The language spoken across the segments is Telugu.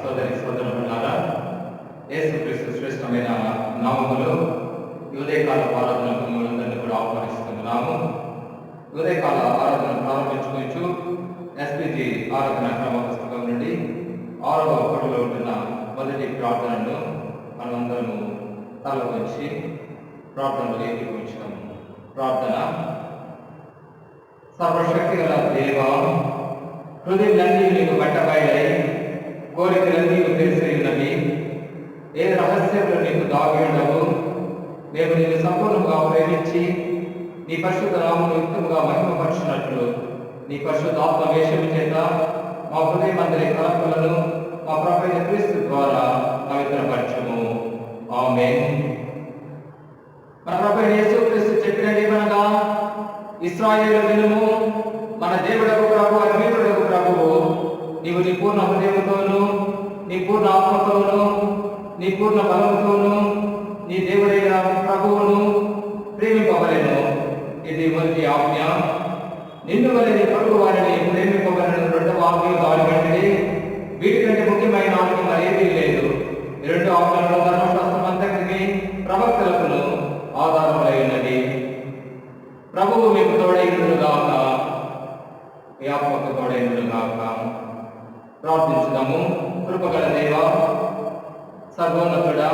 సోదరి సోదరులారా, యేసుక్రీస్తు శ్రేష్టమైన నామములో ఉదయకాల ఆరాధనకు మిమ్మల్ని కూడా ఆహ్వానిస్తున్నాము. ఉదయకాల ఆరాధన ప్రారంభించుకోవచ్చు. ఎస్పీజీ ఆరాధన క్రమ పుస్తకం నుండి 6వ ఒకటిలో ఉంటున్న మొదటి ప్రార్థనను మనమందరము తల వంచి ప్రార్థనలు ఏకీభవించాము. ప్రార్థన. సర్వశక్తి గల దేవా, హృదయాలన్నీ నీకు బట్టబయలై కోరికలన్నీ తెలిసి ఉన్నవి. ఏ రహస్యంలో నీకు దాగి ఉండవు. మేము నీకు సంపూర్ణంగా ప్రేమించి నీ పరిశుద్ధ నామమును యుక్తముగా మహిమపరచినట్లు నీ పరిశుద్ధాత్మ వేషము చేత మా హృదయమందరి తలంపులను మా ప్రభువైన క్రీస్తు ద్వారా పవిత్రపరచము. ఆమేన్. మన ప్రభువైన యేసుక్రీస్తు చెప్పినదేమనగా, ఇశ్రాయేలు వినుము, మన దేవుడకు ప్రభు అద్భుతుడకు ప్రభువు, నీవు నీ పూర్ణ హృదయముతోను, నీ పూర్ణ ఆత్మతోను, నీ పూర్ణ బలముతోను నీ దేవుడైన ప్రభువును ప్రేమింపవలెను. ఇది మొదటి ఆజ్ఞ. నిన్ను వలె నీ పొరుగు వారిని ప్రేమింపవలెను రెండవ ఆజ్ఞ దానికంటే వీటికంటే ముఖ్యమైన ఆజ్ఞ మరేదీ లేదు. ఈ రెండు ఆజ్ఞలలో ధర్మశాస్త్రం అంతటికి ప్రవక్తలకును ఆధారములై ఉన్నది. ప్రభువు మీకు తోడైనగాక, మీ ఆత్మకు తోడైనగాక. ప్రార్థించుదాము. కృపగల దేవా, సర్వోన్నతుడా,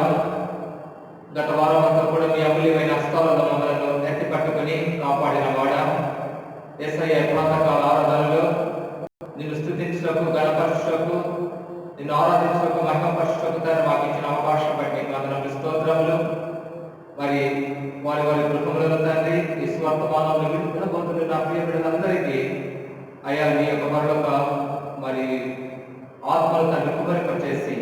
గత వారం అంతా కూడా మీ అమూల్యమైన హస్తాలలో మమ్మలను ఎత్తి పట్టుకుని కాపాడిన వాడ, యేసయ్య ప్రాతకాల ఆరాధనలో నిన్ను స్తుతించుటకు, గణపరచుటకు, నిన్ను ఆరాధించుటకు, మహిమపరచుటకు మాకు ఇచ్చిన అవకాశం బట్టి వందనములు, స్తోత్రములు. మరి వారి వారి కుటుంబంలో తండ్రి ఈ స్వర్తమానంలో విడుదల పొందుతున్న ప్రియ బిడ్డలందరికీ అయ్యా మీ యొక్క మరొక మరి ఆత్మలు తండ్రి కుమరిపచేసి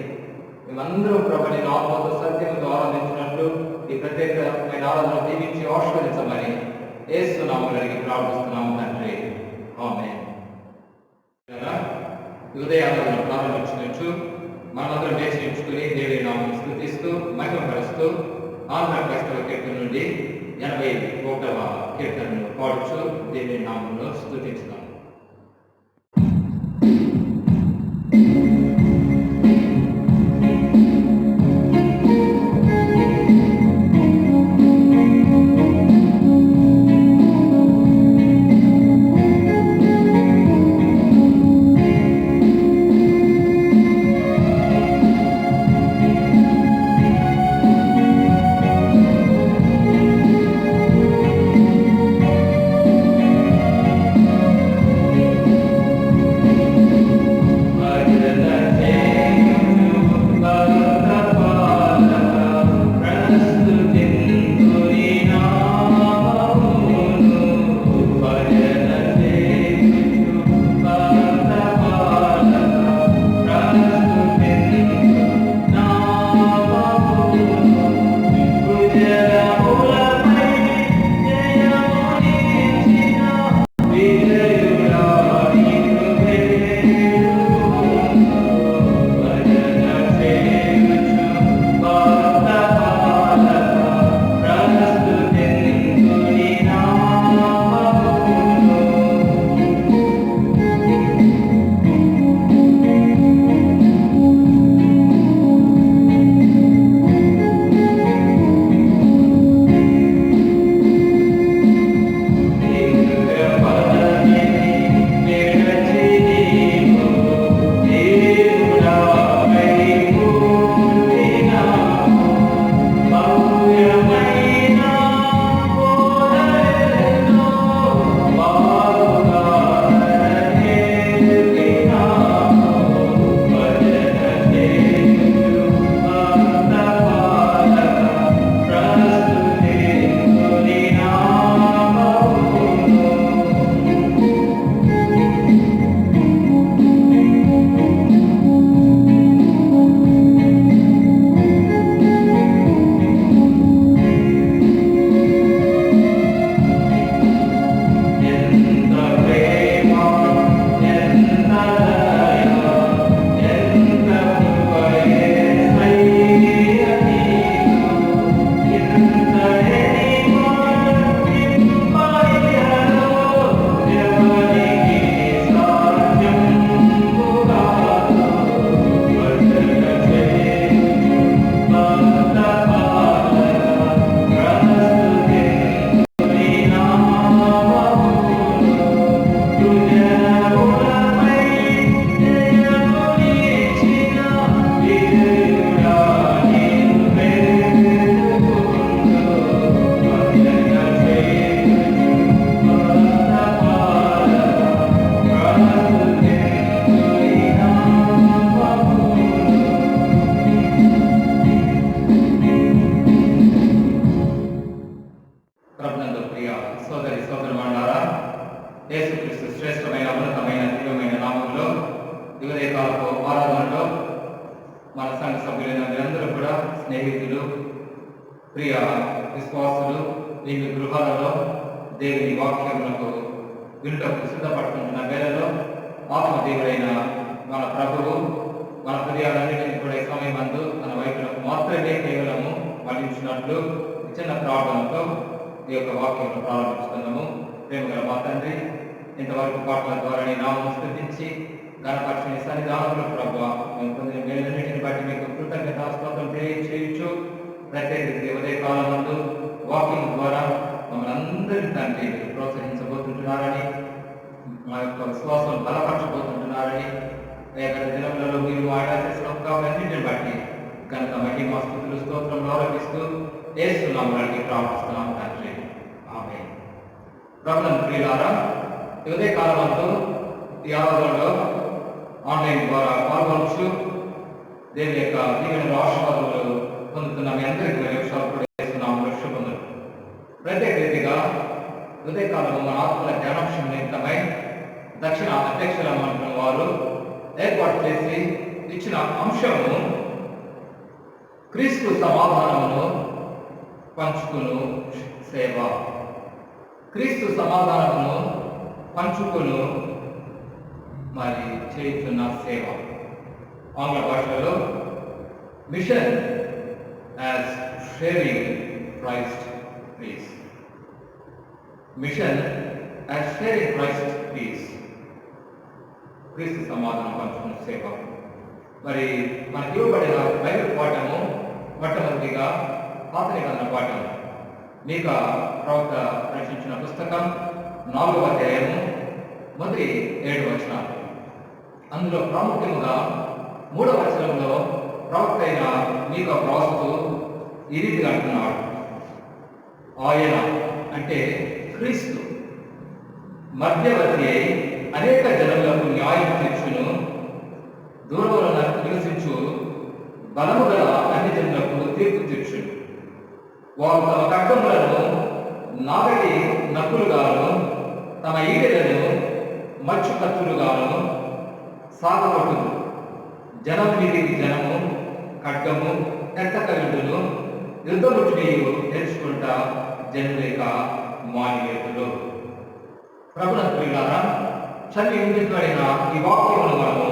మేమందరూ ప్రభుని ఆత్మతో సత్యముతో ఆరాధించినట్లు ఈ ప్రత్యేకమైన ఆరాధన దీవించి ఆశీర్వదించమని యేసు నామములో అడిగి ప్రార్థిస్తున్నాము తండ్రి. ఆమేన్. ఉదయ ఆరాధన ప్రారంభించవచ్చు. మనందరం లేచి నిలుచుకుని దేవుని నామమును స్తుతిస్తూ మహిమపరుస్తూ ఆంధ్ర క్రైస్తవ కీర్తన నుండి 81వ కీర్తనను పాడుచు దేవుని నామమును స్తుతించుదాం. స్నేహితులు, ప్రియ విశ్వాసులు మీ గృహాలలో దేవుని వాక్యములకు వినుటకు సిద్ధపడుతున్న వేళలో ఆత్మదేవుడైన మన ప్రభువు మన హృదయాలన్నింటినీ కూడా ఈ సమయమందు మన వైపులకు మాత్రమే కేవలము మళ్లించినట్లు చిన్న ప్రార్థనతో ఈ యొక్క వాక్యం ప్రారంభిస్తున్నాము. ప్రేమగల మా తండ్రి, ఇంతవరకు పాటల ద్వారా నీ నామమును స్తుతించి గణపరిచిన సన్నిధానంలో ప్రభువ మేము పొందిన మేలన్నిటిని బట్టి మీకు కృతజ్ఞతాస్తుతులు తెలియచేయచ్చు. ప్రత్యేక ఉదయ కాలం ముందు వాక్యం ద్వారా మమ్మల్ని అందరి తండ్రి మీరు ప్రోత్సహించబోతుంటున్నారని, మా యొక్క విశ్వాసం బలపరచబోతుంటున్నారని, గత దినములలో మీరు ఆయన చేసిన ఒక్కన్నింటిని బట్టి కనుక మళ్ళీ మా స్థుతులు స్తోత్రంలో ఆరోపిస్తూ ఏసునామములో ప్రార్థిస్తున్నాం తండ్రి, ఆమేన్. ప్రభువునందు ప్రియులారా, ఈ ఉదయ కాలంలో ఈ ఆరాధనలో ఆన్లైన్ ద్వారా పాల్గొనవచ్చు. దేవుని యొక్క దీవెనలు ఆశీర్వాదాలు పొందుతున్న మీ అందరికీ శుభములు. ప్రత్యేక రీతిగా ఉదయకాలంలో మన ఆత్మల ధ్యానాంశం నిమిత్తమై దక్షిణ అధ్యక్షుల మండలం వారు ఏర్పాటు చేసి ఇచ్చిన అంశము క్రీస్తు సమాధానమును పంచుకును సేవ. క్రీస్తు సమాధానమును పంచుకును మరి చేయుచున్న సేవ. ఆంగ్ల భాషలో mission as sharing Christ peace. Mission as sharing Christ peace. క్రీస్తు సమాధానం పంచుకున్న సేవ. మరి మనకి ఇవ్వబడిన బైబిల్ పాఠము మొట్టమొదటిగా పాత నిబంధన పాఠం మీకా ప్రవక్త రచించిన పుస్తకం 4వ అధ్యాయము మొదటి 7 వచనాలు. అందులో ప్రాముఖ్యముగా 3వ వచనంలో ప్రవక్త అయిన మీకా ప్రవక్తూ ఈ రీతిగా అంటున్నాడు. ఆయన అంటే క్రీస్తు మధ్యవర్తి అయి అనేక జనములకు న్యాయం తీర్చును, దూరమున నివసించు బలము గల అన్ని జనులకు తీర్పు తీర్చును. వారు తమ ఖడ్గములను నాగటి నక్కులుగాను తమ ఈటెలను మచ్చు కత్తులుగాను సాగపట్టును. జనం మీదికి జనము ఖడ్గము ఎత్తకలుడును, యుద్ధముట్టినియు నేర్చుకుంటా జనులేక మానివేతులు. ప్రభువునందు ప్రియులారా, చల్లి ఉండిపోయిన ఈ వాక్యమును మనము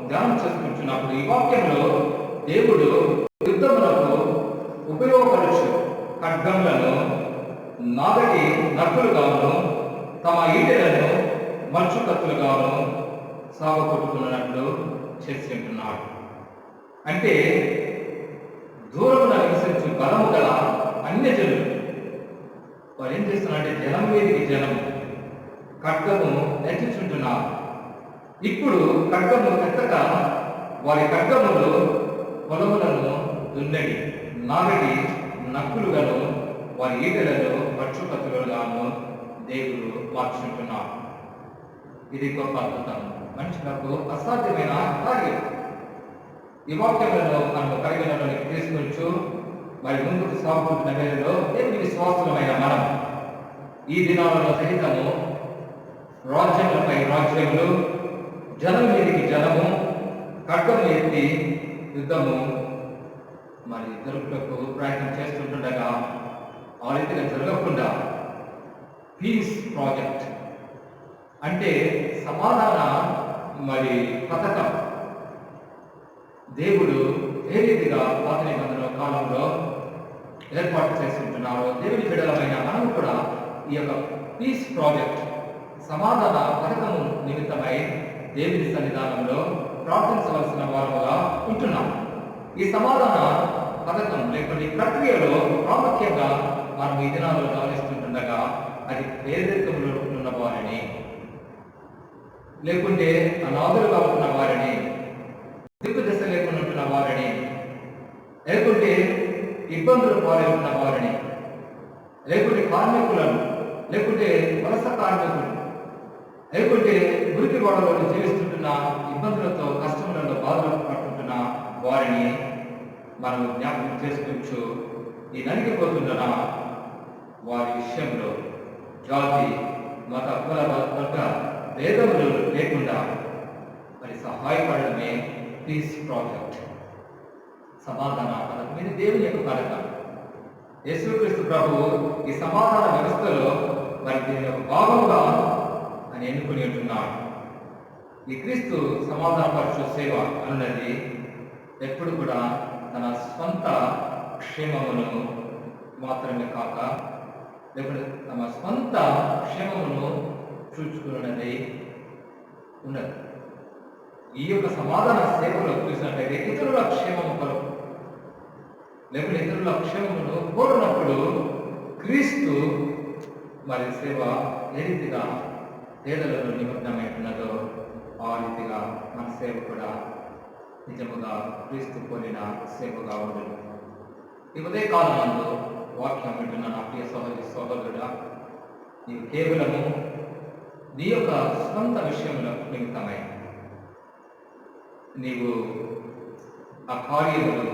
ధ్యానం చేసుకుంటున్నప్పుడు ఈ వాక్యంలో దేవుడు యుద్ధములకు ఉపయోగపరచు ఖడ్గములను నాగటి నక్కులుగాను తమ ఈటెలను మచ్చు కత్తులుగాను సాగొట్టుకున్నట్లు చేసి ఉంటున్నాడు. అంటే దూరమున నివసించు బలము గల అన్యజనులు వారు ఏం చేస్తున్నారంటే జనం మీదికి జనం ఖడ్గము ఎత్తుచుంటున్నారు. ఇప్పుడు ఖడ్గము ఎత్తక వారి ఖడ్గములు పొలములను దున్నడి నాగటి నక్కులుగాను వారి ఈటెలను పక్షుపత్రులుగాను దేవుడు మార్చుకుంటున్నారు. ఇది గొప్ప అద్భుతం, మనుషులకు అసాధ్యమైన కార్యం. ఈ వాక్యములను మనము పరిగణలోనికి తీసుకొచ్చు మరి ముందుకు సాగుతున్న వేళలో దేవుని విశ్వాసులమైన మనం ఈ దినాలలో సహితము రాజ్యములపై రాజ్యములు, జనం మీదికి జనము ఖడ్గము ఎత్తి యుద్ధము మరి జరుపుటకు ప్రయత్నం చేస్తుండగా ఆ రీతిగా జరగకుండా పీస్ ప్రాజెక్ట్ అంటే సమాధాన మరి పథకం దేవుడు ఏ రీతిగా పాత నిబంధన కాలంలో ఏర్పాటు చేస్తుంటున్నారో దేవుని బిడ్డలమైన మనం కూడా ఈ యొక్క పీస్ ప్రాజెక్ట్ సమాధాన పథకము నిమిత్తమై దేవుని సన్నిధానంలో ప్రార్థించవలసిన వారుగా ఉంటున్నాం. ఈ సమాధాన పథకం లేకపోతే ఈ ప్రక్రియలో ప్రాముఖ్యంగా మనం ఈ దినాల్లో గమనిస్తుండగా అది పేదరికంలో ఉన్న వారిని, లేకుంటే అనాథులుగా ఉంటున్న వారిని, దిక్కు దశ లేకుండా ఉంటున్న వారిని, లేకుంటే ఇబ్బందులు పాల్గొంటున్న వారిని, లేకుంటే కార్మికులను, లేకుంటే వలస కార్మికులు, లేకుంటే మురికి గోడలో జీవిస్తుంటున్న ఇబ్బందులతో కష్టములలో బాధలు పడుతుంటున్న వారిని మనం జ్ఞాపకం చేసుకోవచ్చు. ఈ నలిగిపోతున్న వారి విషయంలో జాతి మత కుల వర్గ భేదములు లేకుండా మరి సహాయపడడమే పీస్ ప్రాజెక్ట్. సమాధాన పథకం, ఇది దేవుని యొక్క పథకం. యేసుక్రీస్తు ప్రభు ఈ సమాధాన వ్యవస్థలో మరి దీని యొక్క భాగంగా అని ఎన్నుకుని ఉంటున్నాడు. ఈ క్రీస్తు సమాధానపరచు సేవ అన్నది ఎప్పుడు కూడా తన స్వంత క్షేమమును మాత్రమే కాక, లేకపోతే తమ స్వంత క్షేమమును చూచుకున్నది ఉన్నది. ఈ యొక్క సమాధాన సేవలో చూసినట్లయితే ఇతరుల క్షేమము కొరకు, లేకపోతే ఇతరుల క్షేమమును కోరినప్పుడు క్రీస్తు మరి సేవ ఏ రీతిగా పేదలలో నిమగ్నమైనదో ఆ రీతిగా మన సేవ కూడా నిజముగా క్రీస్తు కోరిన సేవగా ఉండదు. ఈ ఉదయకాలం నందు వాక్యం వింటున్న నా ప్రియ సహోదరుడా, నీవు కేవలము నీ యొక్క స్వంత విషయంలో నిమిత్తమై నీవు ఆ కార్యములు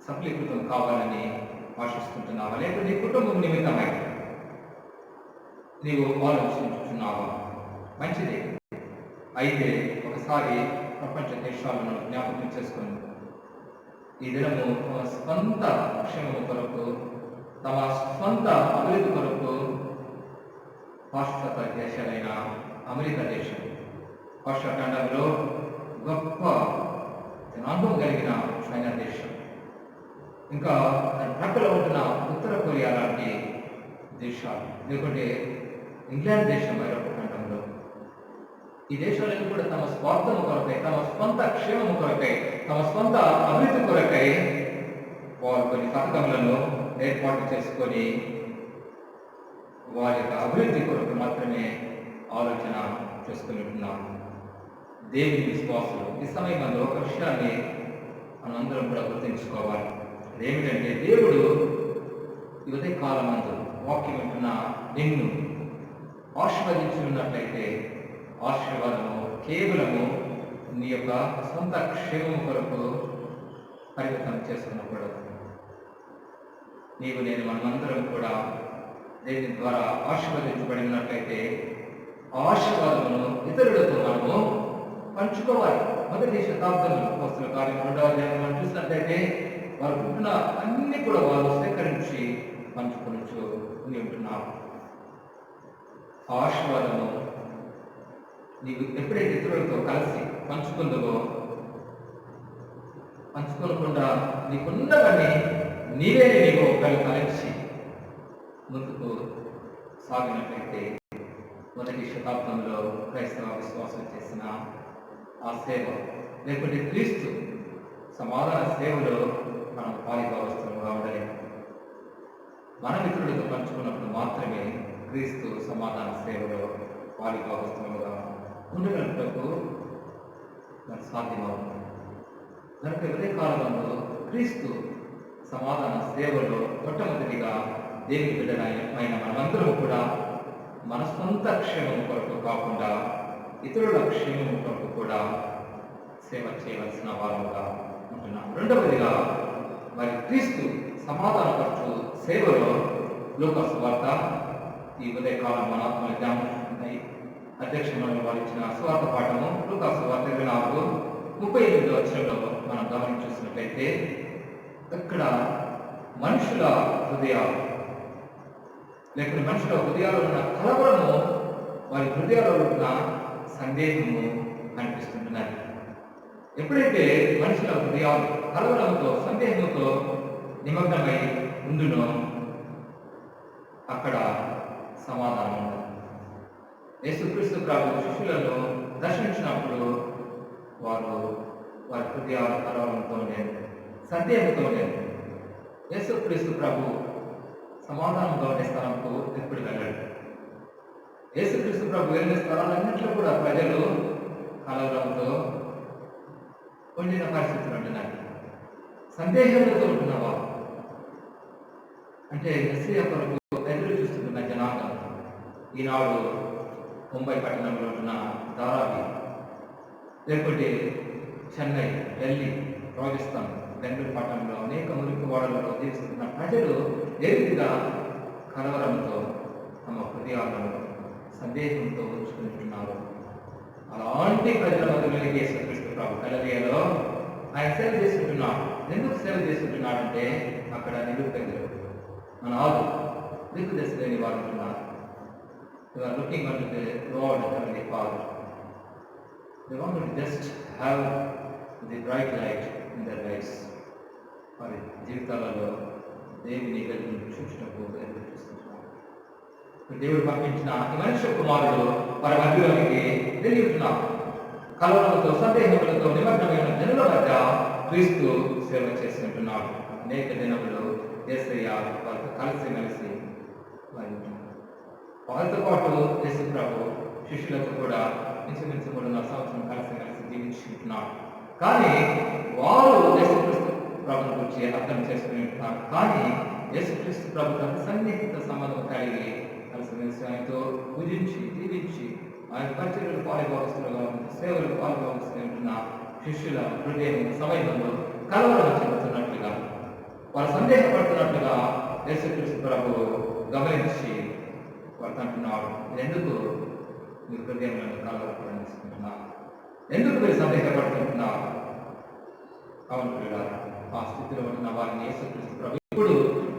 సఫలీకృతం కావాలని ఆశిస్తుంటున్నావా, లేకపోతే నీ కుటుంబం నిమిత్తమై నీవు ఆలోచించుతున్నావా? మంచిది. అయితే ఒకసారి ప్రపంచ దేశాలను జ్ఞాపకం చేసుకొని ఈ దినము తమ స్వంత క్షేమము కొరకు, తమ స్వంత అభివృద్ధి కొరకు పాశ్చాత్య దేశాలైన అమెరికా దేశం, పాశ్చాత్యంలో గొప్ప జనాంగం కలిగిన చైనా దేశం, ఇంకా దాని పక్కలో ఉంటున్న ఉత్తర కొరియా లాంటి దేశాలు, లేకుంటే ఇంగ్లాండ్ దేశం ఐరోపా ఖండంలో, ఈ దేశాలను కూడా తమ స్వార్థము కొరకై, తమ స్వంత క్షేమము కొరకై, తమ స్వంత అభివృద్ధి కొరకై వారు కొన్ని పథకములను ఏర్పాటు చేసుకొని వారి యొక్క అభివృద్ధి కొరకు మాత్రమే ఆలోచన చేసుకుని ఉంటున్నారు. దేవుని విశ్వాసులు ఈ సమయంలో ఒక విషయాన్ని మనందరం కూడా గుర్తుంచుకోవాలి. అదేమిటంటే, దేవుడు ఈ ఉదయ కాలమందు వాక్యం వింటున్న నిన్ను ఆశీర్వదించి ఉన్నట్లయితే ఆశీర్వాదము కేవలము నీ యొక్క సొంత క్షేమం కొరకు పరిమితం చేసుకున్నకూడదు. నేను మనమందరం కూడా దేవుని ద్వారా ఆశీర్వదించబడినట్లయితే ఆ ఆశీర్వాదమును ఇతరులతో మనము పంచుకోవాలి. మొదటి శతాబ్దంలో అపోస్తలుల కార్యములు 2వ అధ్యాయం మనం చూసినట్లయితే వారు పుట్టిన అన్ని కూడా వారు సేకరించి పంచుకొనొచ్చు ఉంటున్నారు. ఆ ఆశీర్వాదము నీవు ఎప్పుడైతే ఇతరులతో కలిసి పంచుకోకుండా నీకున్నవన్నీ నీవు ఒకరు కలిసి ముందుకు సాగినట్లయితే మొదటి శతాబ్దంలో క్రైస్తవ విశ్వాసం చేసిన ఆ సేవ, లేకుంటే క్రీస్తు సమాధాన సేవలో మనం పాలిభాగస్తులుగా ఉండలేము. మన మిత్రులతో పంచుకున్నప్పుడు మాత్రమే క్రీస్తు సమాధాన సేవలో పాలిభాగస్తులుగా ఉండగలుగుటకు మనకు సాధ్యమవుతుంది. కనుక ఇదే కాలంలో క్రీస్తు సమాధాన సేవలో మొట్టమొదటిగా దేవుని బిడ్డలైన మనమందరం కూడా మన సొంత క్షేమం కొరకు కాకుండా ఇతరుల క్షేమం కొరకు కూడా సేవ చేయవలసిన వారుగా ఉంటున్నాం. రెండవదిగా మరి క్రీస్తు సమాధానపరచు సేవలో లూకా సువార్త ఈ ఉదయకాలం మన ఆత్మలు జ్ఞాపకం అధ్యక్షులను వారు ఇచ్చిన సువార్త పాఠము లూకా సువార్త 24:38 వచనంలో మనం గమనించినట్లయితే ఇక్కడ మనుషుల హృదయాలు, లేకపోతే మనుషుల హృదయాలు ఉన్న కలవరము, వారి హృదయాలలో ఉన్న సందేహము కనిపిస్తుంటున్నది. ఎప్పుడైతే మనుషుల హృదయాలు కలవరంతో సందేహంతో నిమగ్నమై ఉండునో అక్కడ సమాధానం ఉండదు. యేసుక్రీస్తు ప్రభు శిష్యులను దర్శించినప్పుడు వారి హృదయాలు కలవరంతో సందేహంతో యేసుక్రీస్తు ప్రభు సమాధానంగా ఉండే స్థలంకు ఎప్పుడు వెళ్ళాడు. యేసుక్రీస్తు ప్రభు వెళ్ళిన స్థలాలన్నింటిలో కూడా ప్రజలు కలవరంతో ఉండిన పరిస్థితులు ఉంటున్నాయి. సందేహంతో ఉంటున్నవా అంటే మెస్సియా కొరకు ఎదురు చూస్తున్న జనాంగం ఈనాడు ముంబై పట్టణంలో ఉన్న ధారావి, లేకపోతే చెన్నై, ఢిల్లీ, రాజస్థాన్, బెంగళూరు పట్టణంలో అనేక మురికి వాడలలో జీవిస్తున్న ప్రజలు ఏ రీతిగా కలవరంతో తమ హృదయాలను సందేహంతో ఉంచుకుంటున్నారు. అలాంటి ప్రజల మధ్యలోకి యేసుక్రీస్తు ప్రభు గలిలయలో ఆయన సేవ చేసుకుంటున్నాడు. ఎందుకు సేవ చేసుకుంటున్నాడంటే అక్కడ నిరుపేదలు, మన ఆదు దిక్కు దశ లేని వారు ఉంటున్నారు. They are looking unto the Lord Heavenly Father. They want to just have the bright light in their lives. వారి జీవితాలలో దేవుని వెలుగును చూసినప్పుడు ఎదురు చూస్తున్నారు. దేవుడు పంపించిన ఈ మనుష్య కుమారుడు వారి మధ్యలోనికి వెలుగుతున్నారు. కలవరంతో సందేహములతో నిమగ్నమైన జనుల మధ్య క్రీస్తు సేవ చేసుకుంటున్నాడు. అనేక దినములు యేసయ్య వారితో కలిసి వారితో పాటు యేసు ప్రభు శిష్యులతో కూడా ఇంచుమించు 3.5 సంవత్సరం కలిసి జీవించుకుంటున్నాడు. కానీ వారు యేసుక్రీస్తు ప్రభుని గురించి అర్థం చేసుకుని ఉంటున్నారు. కానీ యేసుక్రీస్తు ప్రభుతో సన్నిహిత సంబంధం కలిగి కలిసిమెలిసి ఆయనతో పూజించి జీవించి ఆయన పరిచర్యలు పాలుభాగస్తులుగా సేవలు పాలుభాగస్తులు ఉంటున్న శిష్యుల హృదయం సమయంలో కలవరం చెందుతున్నట్లుగా, వారు సందేహపడుతున్నట్లుగా యేసుక్రీస్తు ప్రభు గమనించి వారు అంటున్నాడు, ఎందుకు మీరు హృదయంలో కలవరపడుతున్నారు, ఎందుకు మీరు సందేహపడుతుంటున్నారు? అవును పిల్లలు, ఆ స్థితిలో ఉన్న వారిని యేసుక్రీస్తు ప్రభు ఇప్పుడు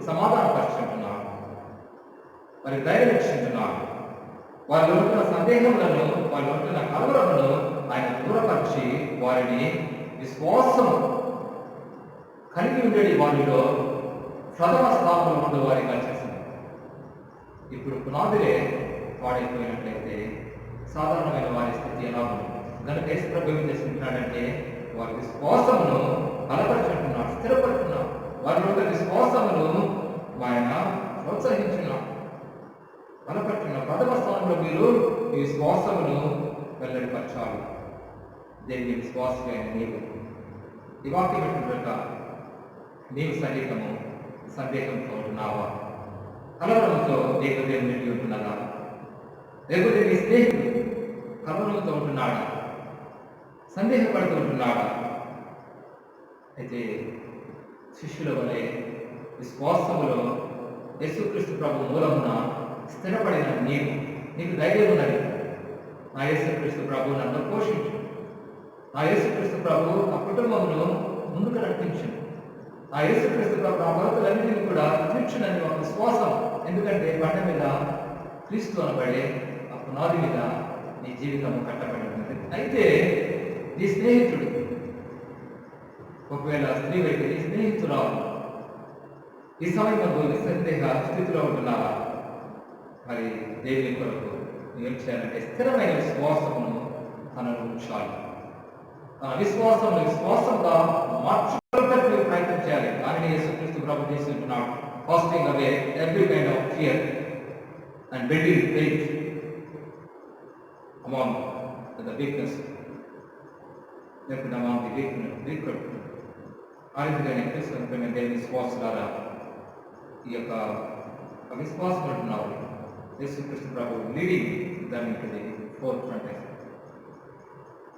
సమాధానపరుచుకుంటున్నాడు, వారి ధైర్యం ఇచ్చుకుంటున్నాడు. వాళ్ళు ఉంటున్న సందేహములను, వాళ్ళు ఉంటున్న కలవరములను ఆయన దూరపరిచి వారిని విశ్వాసం కలిగి ఉండేది వారిలో ప్రథమ స్థానంలో ఉండే వారిగా చేసింది. ఇప్పుడు పునాదులే పాడైపోయినట్లయితే సాధారణమైన వారి స్థితి ఎలా ఉంది? కనుక యేసు ప్రభు ఏం చేసుకుంటున్నాడంటే వారి విశ్వాసమును బలపరుచుకుంటున్నాడు, స్థిరపడుతున్నాడు. వారి యొక్క విశ్వాసమును ఆయన ప్రోత్సహించున్నాడు, బలపడుతున్నాడు. ప్రథమ స్థానంలో మీరు ఈ విశ్వాసమును వెల్లడిపరచాలి. దేవుని విశ్వాసమైన నీవు ఈ వాక్యం ఎట్లుగా నీవు సహితము సందేహంతో ఉంటున్నావా? కలవరంతో దేవుని నిండి ఉంటున్నారా? లేకపోతే నీ స్నేహితుడు కలవరంతో ఉంటున్నాడా? సందేహపడుతూ ఉంటున్నాడా? అయితే శిష్యుల వలె విశ్వాసములో యేసుక్రీస్తు ప్రభు మూలమున స్థిరపడిన నీకు ధైర్యం ఉన్నది. నా యేసుక్రీస్తు ప్రభు నన్ను పోషించు, నా యేసుక్రీస్తు ప్రభు ఆ కుటుంబమును ముందుకు నడిపించు, ఆ యేసుక్రీస్తు ప్రభు ఆ కొరతలన్నింటినీ కూడా తీర్చునని ఒక విశ్వాసం. ఎందుకంటే బండ మీద క్రీస్తు అనబడే ఆ పునాది మీద నీ జీవితం కట్టబడి ఉంటుంది. అయితే నీ స్నేహితుడు, ఒకవేళ స్త్రీ అయితే నీ స్నేహితురాలు ఈ సమయంలో నిస్సందేహ స్థితిలో ఉంటున్నావా? మరి దేవుని కొరకు ఏం చేయాలంటే స్థిరమైన విశ్వాసమును తనను ఉంచాలి. విశ్వాసంగా మార్చుకోవడానికి ప్రయత్నం చేయాలి. దానిని యేసుక్రీస్తు ప్రభు చేస్తుంటున్నాడు. Fasting away every kind of fear and building faith among the weakness, లేకపోతే అమాంగ్ ది వీక్. ఆ రీతిగానే క్రీస్తు దేవుని విశ్వాసాల ఈ యొక్క విశ్వాసం అంటున్నారు. యేసుక్రీస్తు ప్రభు లీడింగ్ దాని ఉంటుంది ఫోర్ ఫ్రంట్,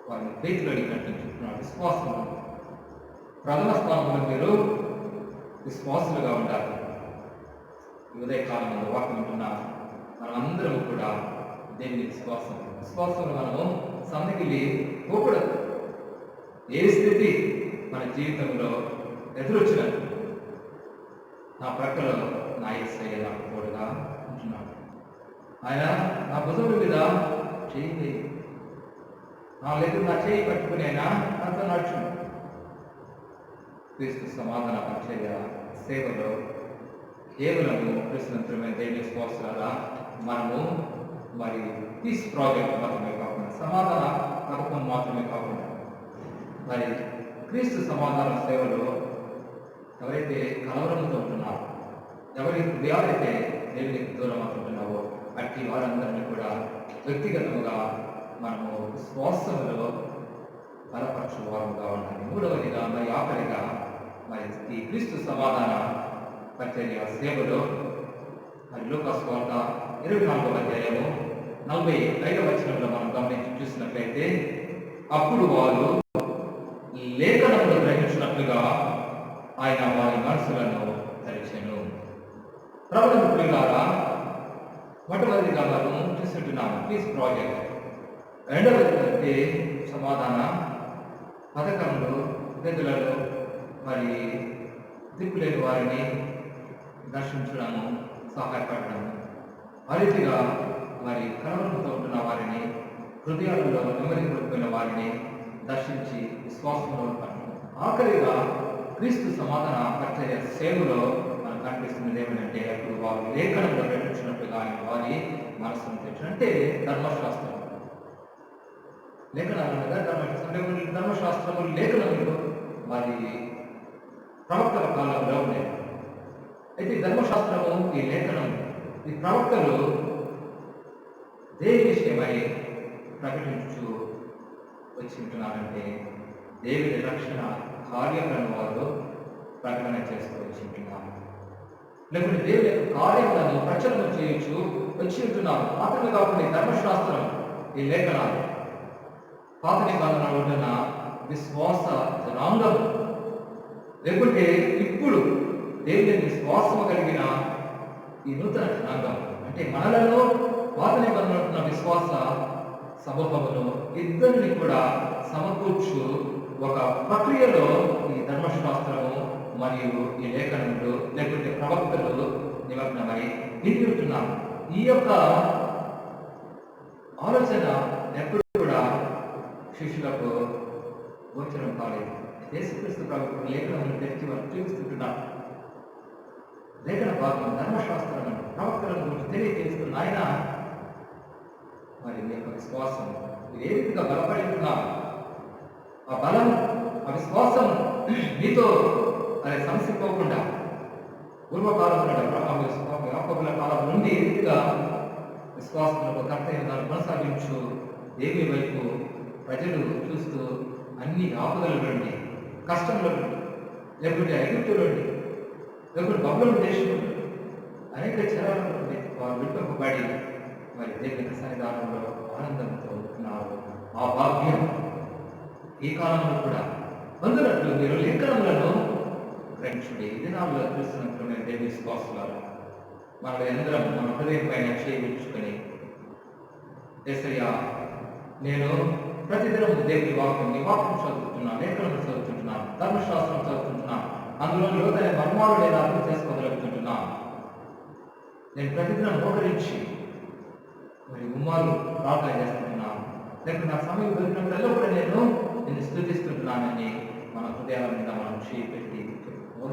వారిని ఫెయిత్లో నడిపించుకుంటున్నారు. విశ్వాసం ప్రథమ స్థానంలో మీరు విశ్వాసులుగా ఉండాలి. ఉదయకాలంలో వాక్యం ఉంటున్న మనమందరం కూడా దేవుని విశ్వాసంలో మనము సన్నగిలి పోకూడదు. ఏ స్థితి మన జీవితంలో ఎదురొచ్చిన నా ప్రక్కలో నా యేసయ్య నాకు తోడుగా ఉంటున్నాడు. ఆయన నా భుజముల మీద చేయి, నా చేయి పట్టుకుని ఆయన నాతో నడుచు. క్రీస్తు సమాధాన పరిచర్య సేవలో కేవలము క్రీస్తుమైన దేవుని విశ్వాసాల మనము మరి పీస్ ప్రాజెక్ట్ మాత్రమే కాకుండా, సమాధాన పథకం మాత్రమే కాకుండా, మరి క్రీస్తు సమాధాన సేవలో ఎవరైతే కలవరంతో ఉంటున్నారో, ఎవరి హృదయాలైతే దేవునికి దూరం అవుతుంటున్నావో అట్టి వారందరినీ కూడా వ్యక్తిగతముగా మనము విశ్వాసంలో బలపరచు వారుగా ఉండాలి. మూడవదిగా మరి ఆఖరిగా మరి ఈ క్రీస్తు సమాధాన పరిచర్య సేవలో మరి లూకాసు వార్త 24వ అధ్యాయము 45వ వచనంలో మనం గమనించి చూసినట్లయితే, అప్పుడు వారు లేఖనములు గ్రహించినట్లుగా ఆయన వారి మనసులను తెరిచెను. ప్రభుత్వ ప్రియులారా, మొట్టమొదటిగా మనం చూస్తుంటున్నాము పీస్ ప్రాజెక్ట్. రెండవది అంటే సమాధాన పథకంలో గదులలో మరి దిక్కులేని వారిని దర్శించడము, సహాయపడము, ఆ రీతిగా మరి కలవరంతో ఉంటున్న వారిని, హృదయాలలో నెమ్మది కోల్పోయిన వారిని దర్శించి విశ్వాసంలో ఉంటాము. ఆఖరిగా క్రీస్తు సమాధాన పరిచయ సేవలో మనకు కనిపిస్తున్నది ఏమిటంటే, అప్పుడు వారు లేఖనంలో ప్రకటించినట్టుగా ఆయన వారి మనసును తెచ్చిన అంటే ధర్మశాస్త్రం, లేఖనాలు అనగా ధర్మశాస్త్రములు లేఖనములు మరి ప్రవక్తల కాలంలో ఉన్నాయి. అయితే ధర్మశాస్త్రము, ఈ లేఖనం, ఈ ప్రవక్తలు దేని విషయమై ప్రకటించు వచ్చి ఉంటున్నారంటే, దేవుని రక్షణ కార్యములను వారు ప్రకటన చేస్తూ వచ్చి ఉంటున్నారు. లేకుంటే దేవుని యొక్క కార్యములను ప్రచురణ చేయొచ్చు వచ్చి ఉంటున్నారు. మాత్రమే కాకుండా ఈ ధర్మశాస్త్రం, ఈ లేఖనాలు పాత నిబంధనలో ఉన్న విశ్వాస జనాంగం, లేకుంటే ఇప్పుడు దేవుని విశ్వాసము కలిగిన ఈ నూతన జనాంగం అంటే మనలలో పాత నిబంధనలో ఉన్న విశ్వాస సమూహమును ఇద్దరిని కూడా సమకూర్చు ఒక ప్రక్రియలో ఈ ధర్మశాస్త్రము మరియు ఈ లేఖనములు లేకుంటే ప్రవక్తలు నిమగ్నమై నిండుతున్నారు. ఈ యొక్క ఆలోచన ఎప్పుడు కూడా శిష్యులకు గోచరం కాలేదు. యేసుక్రీస్తు ప్రభువు లేఖనములను తెరిచి వారు చూపిస్తుంటున్నారు. లేఖన భాగం ధర్మశాస్త్రం ప్రవక్తల గురించి తెలియజేస్తున్న ఆయన మరి మీ యొక్క విశ్వాసం ఏ రీతిగా బలపడి ఉన్నారు, ఆ బలం, ఆ విశ్వాసం మీతో అనే సమస్యపోకుండా పూర్వకాలంలో యాకోబుల కాలం నుండి ఏ రీతిగా విశ్వాసంలో కర్తవ్యాలు కొనసాగించు దేవి వైపు ప్రజలు చూస్తూ అన్ని ఆపదల నుండి, కష్టంలో నుండి, లేకుంటే ఐగుప్తుల నుండి, లేకుంటే బబులోను దేశం నుండి అనేక చరాల నుండి వారు విడిపింపబడి మరి దేవుని సన్నిధానంలో ఆనందంతో ఉంటున్నారు. ఆ భాగ్యం ఈ కాలంలో కూడా పొందినట్లు మీరు లేఖనములను గ్రహించుడి. ఈ దినాల్లో చూస్తున్నట్లు మేము దేవుని విశ్వాసులారు మన అందరం మన హృదయం పైన చేయించుకొని, యేసయ్యా నేను ప్రతిదినం దేవుని వాక్యం చదువుతున్నాను, లేఖనం చదువుతుంటున్నాను, ధర్మశాస్త్రం చదువుతుంటున్నాను, అందులో లోతైన మర్మాలు నేను అర్థం చేసుకోగలుగుతుంటున్నాను. నేను ప్రతిదినం మోకరించి మరి ఉమ్మాలు ప్రార్థన చేస్తుంటున్నాను, లేకపోతే నా సమయం దొరికినప్పుడల్లా కూడా నేను స్తుతిస్తుంటున్నానని మన హృదయాల మీద మనం చేపెట్టి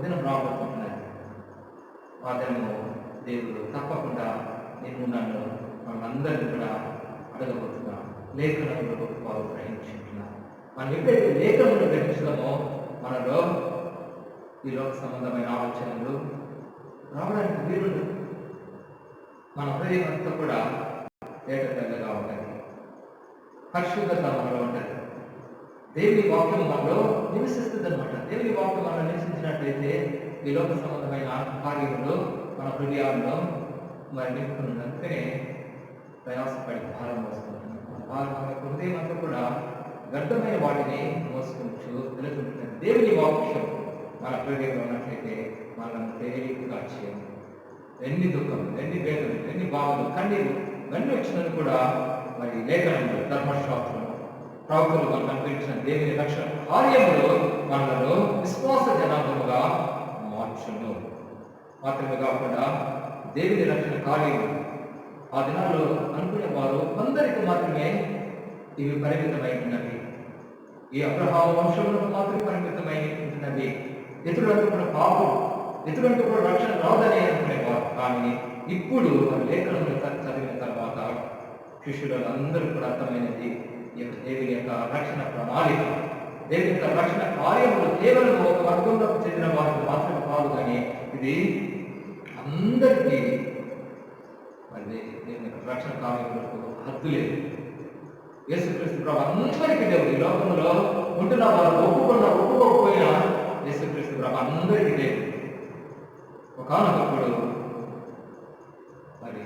దినం రాబోతుంటున్నాను. ఆ దినము దేవుడు తప్పకుండా నేను నన్ను మనందరినీ కూడా అడగబోతున్నాను. లేఖనములు వారు గ్రహించుకుంటున్నారు. మనం ఎప్పుడైతే లేఖనములు గ్రహించడమో మనలో ఈ లోక సంబంధమైన ఆలోచనలు రావడానికి వీలుండదు. మన హృదయం అంతా కూడా ఏకతెల్లగా ఉంటుంది, పరిశుద్ధత మనలో ఉంటుంది. దేవుని వాక్యం మనలో నివసిస్తుంది అనమాట. దేవుని వాక్యం మనలో నివసించినట్లయితే ఈ లోక సంబంధమైన కార్యములు మన హృదయాల్లో మరి నింపుకున్నది. అందుకనే ప్రయాసపడి భారం మోసుకుంటున్నాం. భారం హృదయం అంతా కూడా గడ్డమైన వాటిని మోసుకుంటూ వెళుతుంటుంది. దేవుని వాక్యం మన హృదయంలో ఉన్నట్లయితే మనల్ని తేలికగా చేయాలి. ఎన్ని దుఃఖం, ఎన్ని వేదనలు, ఎన్ని బాధలు, కన్నీరు ఇవన్నీ వచ్చినది కూడా మరి లేఖనంలో ధర్మశాస్త్రం ప్రవక్తలు మనకు కనిపించిన దేవుని రక్షణ కార్యములు మనలో విశ్వాస జనాంగముగా మార్చును. మాత్రమే కాకుండా దేవుని రక్షణ కార్యము ఆ దినాల్లో అనుకునేవారు కొందరికి మాత్రమే ఇవి పరిమితమై ఉన్నవి. ఈ అబ్రహాము వంశములకు మాత్రమే పరిమితమై ఉంటున్నవి. ఇతరులంతా కూడా పాపం, ఇతరులంతా కూడా రక్షణ రాదని అనుకునేవారు. కానీ ఇప్పుడు లేఖనములు చదివిన తర్వాత శిష్యులు అందరూ కూడా అర్థమైనది దేవుని యొక్క రక్షణ ప్రణాళిక, దేవుని యొక్క రక్షణ కార్యములు కేవలం ఒక వర్గంలోకి చెందిన వారికి మాత్రమే కాదు, కానీ ఇది అందరికీ మరి దేవుని యొక్క రక్షణ కార్యములకు హద్దు లేదు. యేసుక్రీస్తు ప్రభు అందరికీ దేవుడు. ఈ లోకంలో ఉంటున్న వారు ఒప్పుకోకపోయినా యేసుక్రీస్తు ప్రభు అందరికీ దేవుడు. ఒకనొకప్పుడు మరి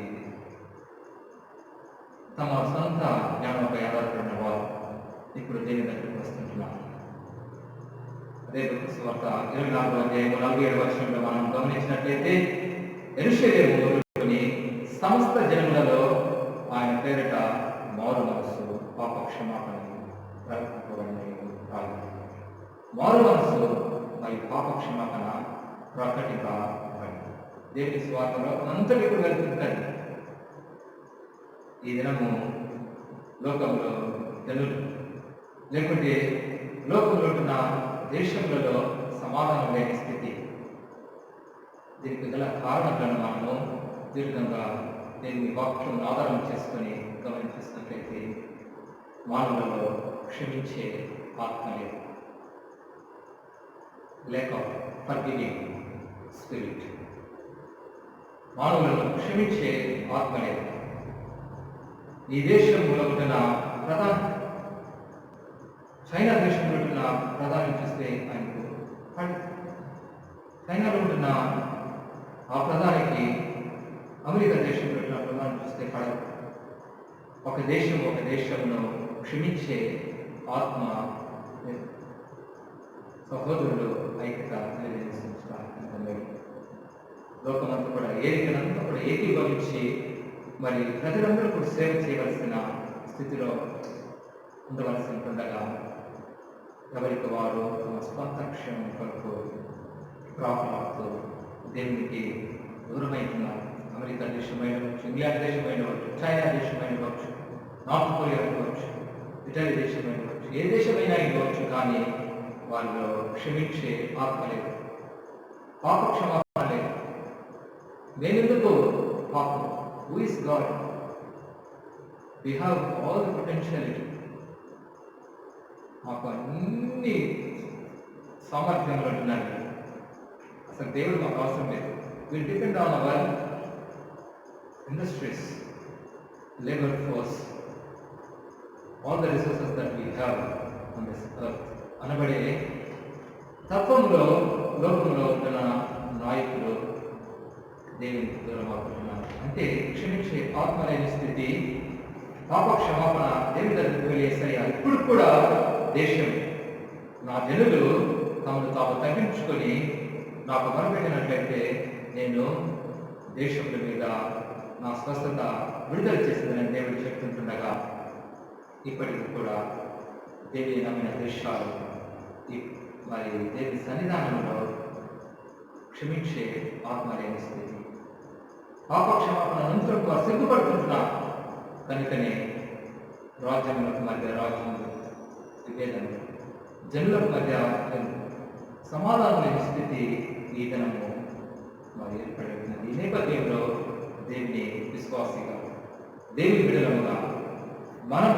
తమ సొంత జ్ఞానంపై ఆధారపడిన వారు ఇప్పుడు దేవుని దగ్గరికి వస్తుంటున్నారు. అదే సువార్త 24వ అధ్యాయం 47వ వచనంలో మనం గమనించినట్లయితే, యెరూషలేములోని సమస్త జనములలో ఆయన పేరిట మారు మనస్సు, పాప క్షమాపణ ప్రకటింపబడిన మారు మనసు మరియు పాప క్షమాపణ ప్రకటింపబడింది. దేవుని స్వార్థలో అంతటి కూడా వెళ్తుంటారు. ఈ దినము లోకంలో జనులు లేకుంటే లోకంలో ఉన్న దేశంలో సమాధానం లేని స్థితి. దీనికి గల కారణాలను మనము దీర్ఘంగా దేవుని వాక్యం ఆధారం చేసుకొని గమనించినట్లయితే మానవులలో క్షమించే ఆత్మ లేదు. lack of forgiving spirit. మానవులను క్షమించే ఆత్మ లేదు. ఈ దేశంలో ఉంటున్న చైనా దేశంలో ఉంటున్న ప్రధాని చూస్తే ఆయనకు చైనాలో ఉంటున్న ఆ ప్రధానికి అమెరికా దేశంలో ఉంటున్న ప్రధాని చూస్తే పడదు. ఒక దేశంలో క్షమించే ఆత్మ సహోదరులు ఐక్యత నిర్దేశించాలి. లోకమంతా కూడా ఏరికనంతా కూడా ఏకీభవించి మరి ప్రజలందరూ కూడా సేవ చేయవలసిన స్థితిలో ఉండవలసి ఉంటుండగా ఎవరికి వారు తమ స్వంత క్షేమం కొరకు ప్రాకులాడుతూ దేవునికి దూరమైతున్నారు. అమెరికా దేశమైన వచ్చు, ఇంగ్లాండ్ దేశమైన వచ్చు, చైనా దేశమైన వచ్చు, నార్త్ కొరియా ఇవ్వచ్చు, ఇటలీ దేశమైన వచ్చు, ఏ దేశమైనా ఇవ్వచ్చు. కానీ వాళ్ళు క్షమించే ఆత్మ లేదు, పాప క్షమాపణ లేదు. నేనెందుకు పాపం? Who is God? We have all the potentiality. మాకు అన్ని సామర్థ్యంలో ఉన్నాయి. అసలు దేవుడు మాకు అవసరం లేదు. We depend on our industries, labor force, all the resources that we have on this earth. అనబడే తత్వంలో లోకంలో ఉంటున్న నాయకులు దేవునికి దూరం అవుతున్నారు. అంటే క్షమించే ఆత్మ లేని స్థితి, పాప క్షమాపణ దేవుని దగ్గరికి వెళ్ళేసయ్యా. ఇప్పుడు కూడా దేశం నా జనులు తమను తాము తగ్గించుకొని నాకు మొరపెట్టినట్లయితే నేను దేశముల మీద నా స్వస్థత విడుదల చేసిందని దేవుడు చెప్తుంటుండగా ఇప్పటికి కూడా దేవుని నమ్మిన దేశాలు మరి దేవుని సన్నిధానంలో క్షమించే ఆత్మ లేని స్థితి, పాప క్షమాపణ అనంతరం వారు సిగ్గుపడుతుంటున్నారు. కనుకనే రాజ్యములకు మధ్య రాజ్యములు విభేదం, జనులకు మధ్య సమాధానం లేని స్థితి ఈ దినము మరి ఏర్పడి ఉన్నది. ఈ నేపథ్యంలో దేవుని విశ్వాసిగా, దేవుని బిడ్డలముగా మనం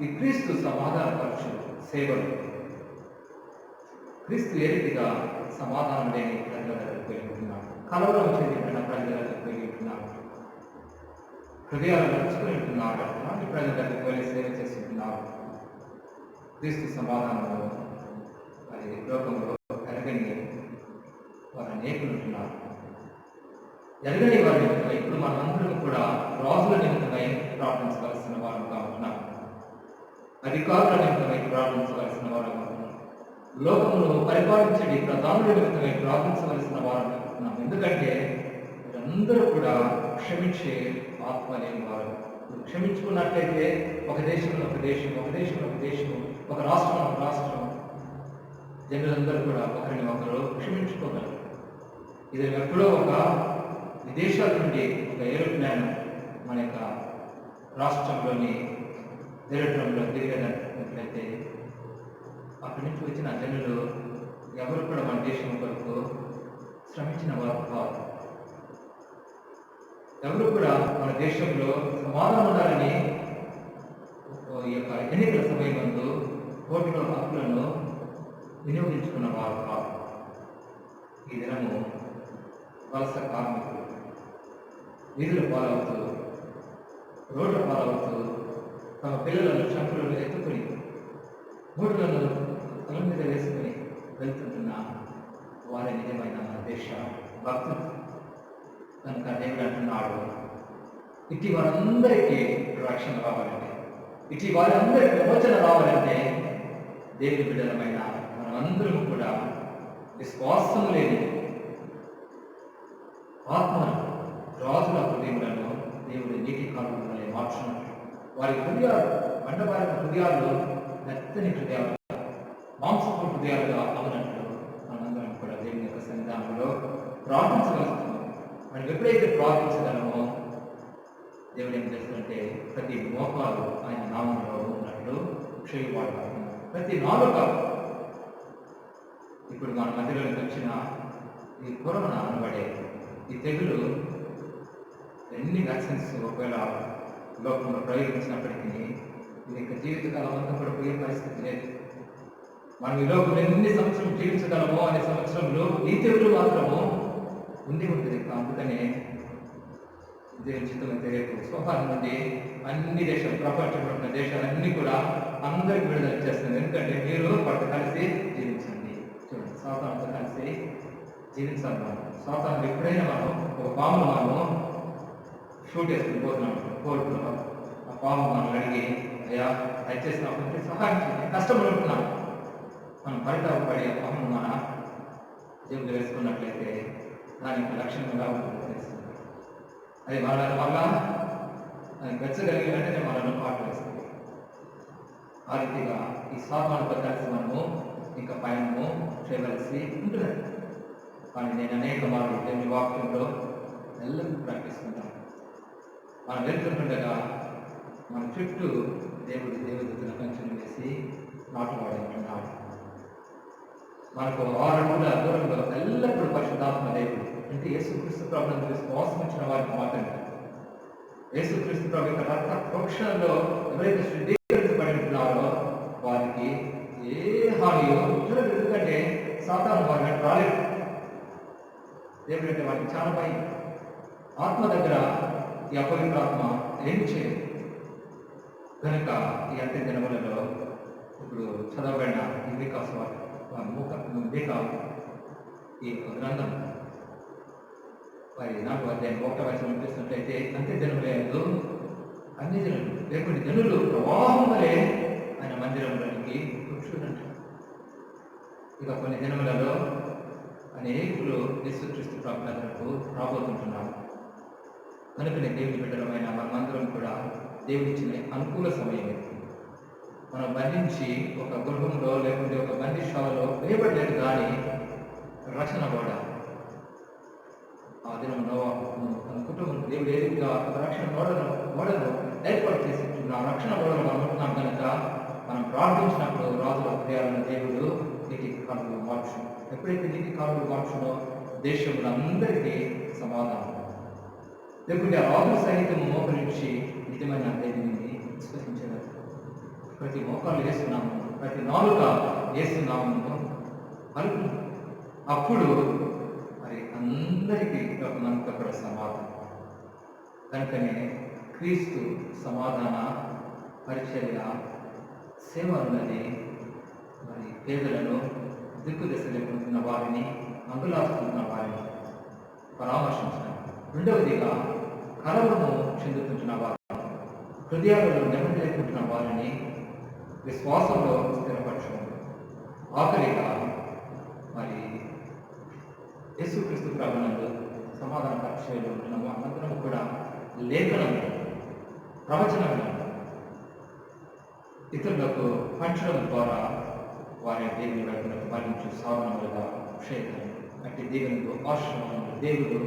ఈ క్రీస్తు సమాధానపరచు సేవలు, క్రీస్తు ఏ రీతిగా సమాధానం లేని ప్రజల దగ్గరకు వెళ్ళుతున్నాడు, కలవరం చెందిన ప్రజల దగ్గరకు వెళ్ళుతున్నాడు, హృదయాలు నడుచుకుని ఉంటున్నాడు, అలాంటి ప్రజల దగ్గరకు వెళ్ళి సేవ చేస్తుంటున్నాడు. క్రీస్తు సమాధానంలో మరి లోకంలో ఎరగని వారు అనేకులు ఉంటున్నారు. ఎరగని వారి నిమిత్తమై ఇప్పుడు మనందరం కూడా రాజుల నిమిత్తమై ప్రార్థించవలసిన వారుగా ఉంటున్నాం. అధికారుల నిమిత్తమై ప్రార్థించవలసిన వారుగా ఉంటున్నాం. లోకమును పరిపాలించే ప్రధానుల నిమిత్తమై ప్రార్థించవలసిన వారుగా ఉంటున్నాం. ఎందుకంటే వీరందరూ కూడా క్షమించే ఆత్మ లేని వారు. క్షమించుకున్నట్లయితే ఒక దేశంలో ఒక దేశం, ఒక దేశంలో ఒక దేశం, ఒక రాష్ట్రంలో ఒక రాష్ట్రం, జనులందరూ కూడా ఒకరిని ఒకరు క్షమించుకోగలరు. ఇది ఎప్పుడో ఒక విదేశాల నుండి ఒక ఏరోప్లాన్ మన యొక్క రాష్ట్రంలోని తిరగటంలో తిరిగేటట్లయితే అక్కడి నుంచి వచ్చిన జనులు ఎవరు కూడా మన దేశం కొరకు శ్రమించిన వారు కాదు. ఎవరు కూడా మన దేశంలో సమాధానం ఉండాలని ఈ యొక్క ఎన్నికల సమయం ముందు కోర్టులో హక్కులను వినియోగించుకున్న వారు కాదు. ఈ దినము వలస కార్మికులు వీధుల పాలవుతూ, రోడ్ల పాలవుతూ, తమ పిల్లలను చంపులను ఎత్తుకుని మూడులను తల మీద వేసుకుని వెళ్తుంటున్న వారి నిజమైన మన దేశ భక్తులు. కనుక దేవుడు అంటున్నాడు, ఇటు వారందరికీ రక్షణ రావాలంటే, ఇటు వారందరికీ విమోచన రావాలంటే దేవుని బిడ్డలమైన మనమందరం కూడా విశ్వాసం లేని ఆత్మను, రాజుల హృదయములను దేవుడి నీటి కాలువలే మార్చున్నట్టు వారి హృదయాలు, బండబారిన హృదయాలు మెత్తని హృదయాలు, మాంసపు హృదయాలుగా అవునట్లు మనందరం కూడా దేవుని యొక్క సన్నిధానంలో ప్రార్థించగలుగుతున్నాం. మనం ఎప్పుడైతే ప్రార్థించగలమో దేవుడు ఏం చేస్తుందంటే ప్రతి మోకాలు ఆయన నామంలో ఉన్నట్లు చేయవాడు. ప్రతి నాలుక ఇప్పుడు మన మధ్యలోకి వచ్చిన ఈ కరోనా అనబడే ఈ తెగులు ఎన్ని వ్యాక్సిన్స్ ఒకవేళ లోకంలో ప్రయోగించినప్పటికీ ఇది యొక్క జీవితకాలం అంతా కూడా పోయే పరిస్థితి లేదు. మనం ఈ లోకంలో ఎన్ని సంవత్సరం జీవించగలమో అనే సంవత్సరంలో ఈ తెగులు మాత్రము ఉండి ఉంటుంది. అందుకనే దేవుని చిత్తమైతే రేపు సోమవారం నుండి అన్ని దేశాలు, ప్రపంచంలో ఉన్న దేశాలన్నీ కూడా అందరికి విడుదల చేస్తుంది. ఎందుకంటే మీరు వాటితో కలిసి జీవించండి. చూడండి, సాతానుతో కలిసి జీవించాలి. మనం సాతాను ఎప్పుడైనా మనం ఒక పామును మనము షూట్ వేసుకుని పోతున్నాం కోర్టులో, ఆ పాము మనం అడిగి అయ్యా దయచేసినప్పటికీ సహాయం చేయండి, కష్టంలో ఉంటున్నాం, మనం పరితాపడి ఆ పామును మన జేబులో వేసుకున్నట్లయితే దానికి లక్షణంగా ఉంటుంది తెలుస్తుంది. అది వల్ల అది వెచ్చగలిగి వెంటనే మనల్ని పాటు వేస్తుంది. ఆ రీతిగా ఈ సాతానుతో కలిసి మనము ఇంకా పయనము చేయవలసి ఉంటుంది. కానీ నేను అనేక మార్లు దేవుని వాక్యంలో ఎల్లప్పుడూ ప్రకటిస్తుంటాను. మనం వెళ్తుండగా మన చుట్టూ దేవుడి దేవదూతల కంచెను వేసి నాటువాడు ఉంటున్నాడు. మనకు 6 అడుగుల దూరంలో ఎల్లప్పుడూ పరిశుద్ధాత్మ దేవుడు అంటే యేసుక్రీస్తు ప్రభువును విశ్వాసం ఉంచిన వారికి మాత్రమే. యేసుక్రీస్తు ప్రభు యొక్క రక్త ప్రోక్షణలో ఎవరైతే శుద్ధీకరించబడి ఉంటున్నారో వారికి ఏ హానియో జరగదు. ఎందుకంటే సాతాను వారి వెంట రాలేదు. దేవుడు అంటే వారికి చాలా భయం. ఆత్మ దగ్గర ఈ అపవిత్ర ఆత్మ ఏమి చేయదు. కనుక ఈ అంత్య దినములలో ఇప్పుడు చదవబడిన ఈ ఈ గ్రంథం మరి 4వ అధ్యాయం 1వ వచనం చూసినట్లయితే అంత్య దినములందు అన్ని జనులు లేకుంటే జనులు ప్రవాహం వలె ఆయన మందిరంలోనికి కూర్చున్నట్టు. ఇక కొన్ని దినములలో అనేకులు యేసుక్రీస్తు ప్రభువుకు రాబోతుంటున్నారు. కనుకనే దేవుని బిడ్డలమైన మనమందరం కూడా దేవుడిచ్చిన అనుకూల సమయం ఇది. మనం బంధించి ఒక గృహంలో లేకుంటే ఒక బందిశాలలో వేయబడలేదు, కానీ రక్షణ కూడా ఆ దినంలో తన కుటుంబం దేవుడు ఏ రీతిగా రక్షణ ఓడను ఏర్పాటు చేసి ఆ రక్షణ ఓడను మనం ఉంటున్నాం. కనుక మనం ప్రార్థించినప్పుడు రాజుల హృదయాలను దేవుడు నీటి కాలువలు మార్చును. ఎప్పుడైతే నీటి కాలువలు మార్చునో దేశంలో అందరికీ సమాధానం. లేకుంటే ఆ రాజుల సైనికం మోకరించి నిజమైన దేవుని విశ్వసించేవారు. ప్రతి మోకాలు వేస్తున్నాము, ప్రతి నాలుక వేస్తున్నాము పలుకు. అప్పుడు మరి అందరికీ మనకు కూడా సమాధానం. కనుకనే క్రీస్తు సమాధాన పరిచర్య సేవ ఉన్నది. మరి పేదలను, దిక్కు దశ లేకుంటున్న వారిని, అంగులాస్తున్న వారిని పరామర్శించడం. రెండవదిగా కలవరము చెందుతుంటున్న వారిని, హృదయాలలో నెమ్మది లేకుంటున్న వారిని విశ్వాసంలో స్థిరపరచడం. ఆఖరిగా మరి యేసుక్రీస్తు ప్రభువునందు సమాధాన పరిచర్యలో ఉంటున్నాము. అనంతరం కూడా లేఖనం, ప్రవచనం ఇతరులకు పంచడం ద్వారా వారి దేవుని వైపునకు మరణించు సాధనములుగా క్షేత్రం అట్టి దేవునికు ఆశ్రమములు దేవుడు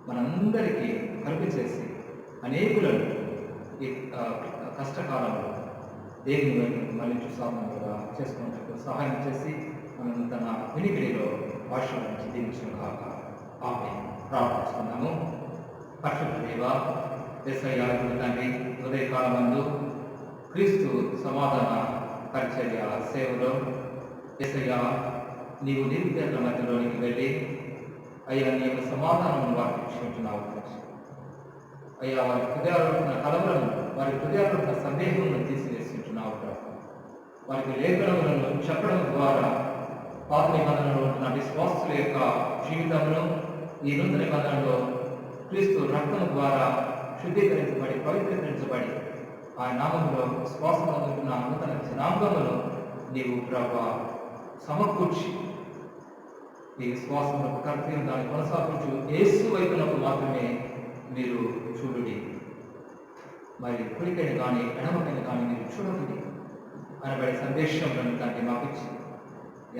మనందరికీ కలుగు చేసి అనేకులను ఈ కష్టకాలంలో దేవుని వైపునకు మరణించు సాధనములుగా చేసుకున్నట్టు సహాయం చేసి మనం తన వినికిడిలో ఆశ్రమించి దీవించిన కాక ఆమేన్. ప్రార్థిస్తున్నాము. పరిశుద్ధ దేవ, యేసయ్య తండ్రి, ఉదయకాలమందు క్రీస్తు సమాధాన పరిచర్య సేవలో యేసయ్య నీవు నిరుపేదల మధ్యలోనికి వెళ్ళి అయ్యా నీ యొక్క సమాధానం వారికి ఇచ్చుకుంటున్నావు. అయ్యా వారి హృదయాల్లో ఉన్న కలవరం, వారి హృదయాల్లో ఉన్న సందేహములను తీసివేస్తుంటున్నావు. వారికి లేఖనములను చెప్పడం ద్వారా పాత నిబంధనలో ఉన్న విశ్వాసుల యొక్క జీవితంలో ఈ నూతన నిబంధనలో క్రీస్తు రక్తం ద్వారా శుద్ధీకరించబడి పవిత్రీకరించబడి ఆ నామంలో శ్వాసం అందుకున్న నూతన జనాంగములు నీవు ప్రభు సమకూర్చి ఈ విశ్వాసములకు కర్తవ్యం దాన్ని కొనసాగించు యేసు వైపునకు మాత్రమే మీరు చూడుడి. మరి కుడికైన కానీ ఎడమకైన కానీ మీరు చూడండి అనబడే సందేశంలో తండ్రి మాకిచ్చి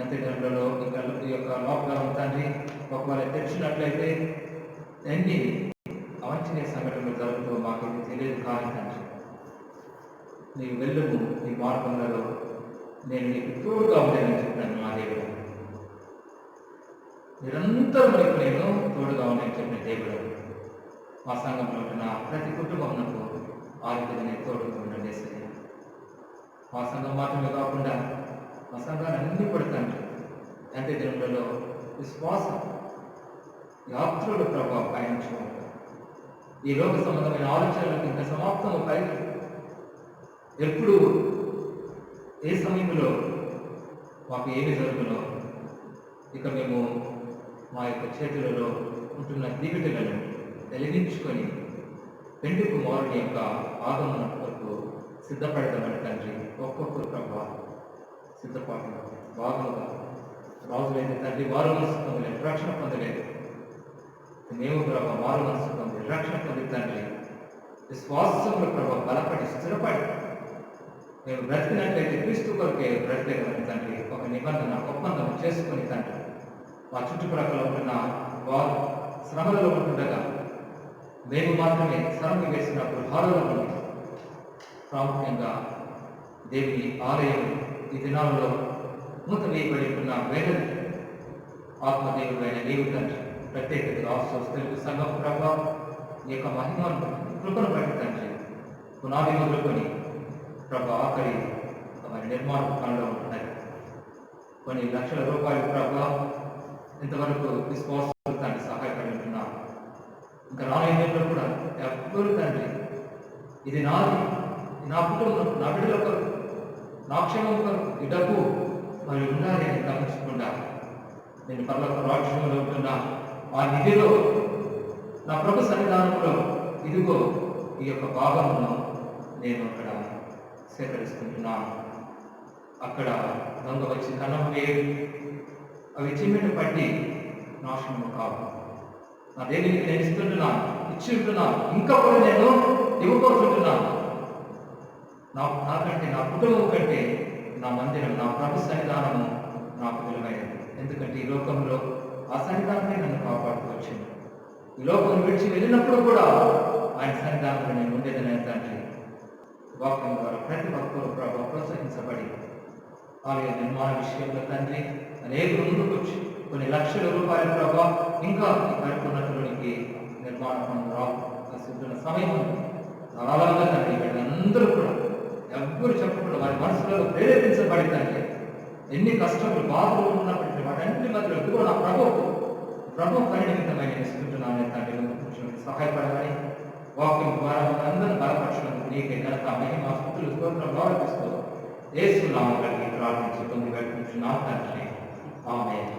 ఎంత గంటలలో ఈ యొక్క లాక్డౌన్ తండ్రి ఒకవేళ తెచ్చినట్లయితే ఎన్ని అవాంఛనీయ సంఘటనలు జరుగుతూ మాకు ఇది తెలియదు కానీ తండ్రి నీ వెళ్ళము నీ మార్గంలో నేను నీకు తోడుగా ఉండేదని చెప్పాను మా దేవుడు. నిరంతరం నీకు నేను తోడుగా ఉండని చెప్పిన దేవుడు మా సంఘంలో ఉంటున్న ప్రతి కుటుంబంలో ఆ రీతిగా నేను తోడుగా ఉండండి. మా సంఘం మాత్రమే కాకుండా మా సంఘాన్ని అన్ని పడతాను ఎంత దినములలో విశ్వాసం యాత్రలు ప్రభావం పయనించుకుంటాం. ఈ లోక సంబంధమైన ఆలోచనలకు ఇంకా సమాప్తము పై ఎప్పుడు ఏ సమయంలో మాకు ఏమి జరుగునో ఇక మేము మా యొక్క చేతులలో ఉంటున్న దీవిటలను వెలిగించుకొని పెండు కుమారుని యొక్క ఆగమన వరకు సిద్ధపడతామని తండ్రి ఒక్కొక్కరు ప్రభావం సిద్ధపాటుగా బాగుగా రాజులైన తండ్రి వారు మనసు పొందలేదు, రక్షణ పొందలేదు. మేము ప్రభావ వారు మనసు పొంది రక్షణ పొంది తండ్రి విశ్వాసంలో ప్రభావ బలపడి స్థిరపడి మేము బ్రతికినట్లయితే క్రీస్తు కొరకే బ్రతికేమని తండ్రి ఒక నిబంధన ఒప్పందం చేసుకుని తండ్రి మా చుట్టుప్రక్కల ఉంటున్న వారు శ్రమలలో ఉంటుండగా మేము మాత్రమే శ్రమ వేసినప్పుడు హాలలో ప్రాముఖ్యంగా దేవుని ఆలయం ఈ దినాలలో మూత వేయబడి ఉన్న వేద ఆత్మదేవుడైన నీవు తండ్రి ప్రత్యేకతగా తెలుగు సంఘం ప్రభావం ఈ యొక్క మహిమను కృపను బట్టి తండ్రి పునాది మొదలుకొని ప్రభు ఆఖరి మరి నిర్మాణ పనులు ఉంటున్నాయి. కొన్ని లక్షల రూపాయల ప్రభావం ఇంతవరకు విశ్వాసం తండ్రి సహాయపడి ఉంటున్నాం. ఇంకా రానులో కూడా ఎవ్వరు తండ్రి ఇది నాది, నా కుటుంబం, నా బిడ్డల కొరకు, నా క్షేమం కొరకు ఈ డబ్బు మరి ఉండాలి అని గమనించకుండా నేను పర్లోక రాజ్యంలో ఉంటున్న ఆ నిధిలో నా ప్రభు సన్నిధానంలో ఇదిగో ఈ యొక్క భాగమును నేను అక్కడ సేకరిస్తుంటున్నాను. అక్కడ దొంగ వచ్చి కన్నం వేరు అవి చిమ్మిని పట్టి నాశనము కావు. నా దేవునికి నేను ఇస్తుంటున్నాను, ఇచ్చి ఉంటున్నాను, ఇంకా కూడా నేను ఇవ్వబోతుంటున్నాను. నాకంటే నా కుటుంబం కంటే నా మందిరం, నా ప్రభు సన్నిధానము నాకు విలువైనది. ఎందుకంటే ఈ లోకంలో ఆ సన్నిధానమే నన్ను కాపాడుతూ వచ్చింది. ఈ లోకం విడిచి వెళ్ళినప్పుడు కూడా ఆయన సన్నిధానంలో నేను ఉండేదని తండ్రి వాక్యం ద్వారా ప్రతి ఒక్కరూ ప్రభావ ప్రోత్సహించబడి ఆలయ నిర్మాణ విషయంలో తండ్రి అనేక ముందుకు వచ్చి కొన్ని లక్షల రూపాయల ప్రభావం ఇంకా ఈ పరిపూర్ణతలోనికి నిర్మాణ పనులు రాసుకుంటున్న సమయం చాలాగా తండ్రి వీళ్ళందరూ కూడా ఎవ్వరు చెప్పకుండా వారి మనసులో ప్రేరేపించబడి తండ్రి ఎన్ని కష్టములు బాధలు ఉన్నప్పటికీ వాటన్నిటి మధ్యలో కూడా నా ప్రభు పరిణిమితమైన ఇస్తుంటున్నాను తండ్రి సహాయపడాలని వాక్యం ద్వారా అందరూ బలపరచడానికి నీకే ఘనత మహిమ స్తుతులు స్తోత్రం గౌరవిస్తూ యేసు నామములో ప్రార్థించి పొంది పెట్టుకుంటున్నాం తండ్రి. ఆమేన్.